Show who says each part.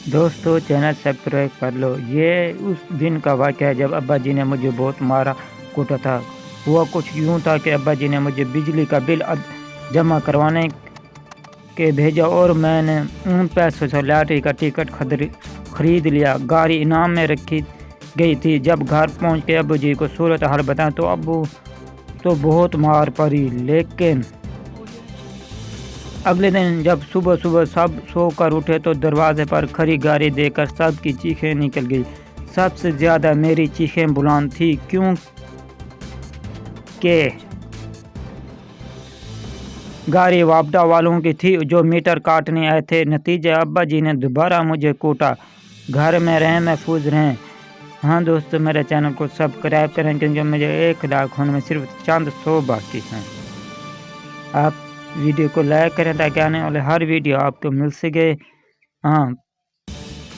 Speaker 1: दोस्तों channel subscribe कर लो। ये उस दिन का वाक़या है जब अब्बा जी ने मुझे बहुत मारा कूटा था। हुआ कुछ यूँ था कि अब्बा जी ने मुझे बिजली का बिल जमा करवाने के भेजा और मैंने उन पैसों से लॉटरी का टिकट खरीद लिया। गाड़ी इनाम में रखी गई थी। जब घर पहुंच के अब्बू जी को सूरत हाल बताया तो अब्बू तो बहुत मार पड़ी। लेकिन अगले दिन जब सुबह सुबह सब सोकर उठे तो दरवाजे पर खड़ी गाड़ी देखकर सबकी चीखें निकल गई। सबसे ज़्यादा मेरी चीखें बुलंद थी क्योंकि गाड़ी वापडा वालों की थी जो मीटर काटने आए थे। नतीजे अब्बा जी ने दोबारा मुझे कूटा। घर में रहें, महफूज रहें। हाँ दोस्तों, मेरे चैनल को सब्सक्राइब करें क्योंकि मुझे 1 लाख होने में सिर्फ चंद 100 बाकी हैं। आप वीडियो को लाइक करें ताकि आने वाले हर वीडियो आपको मिल सके। हाँ।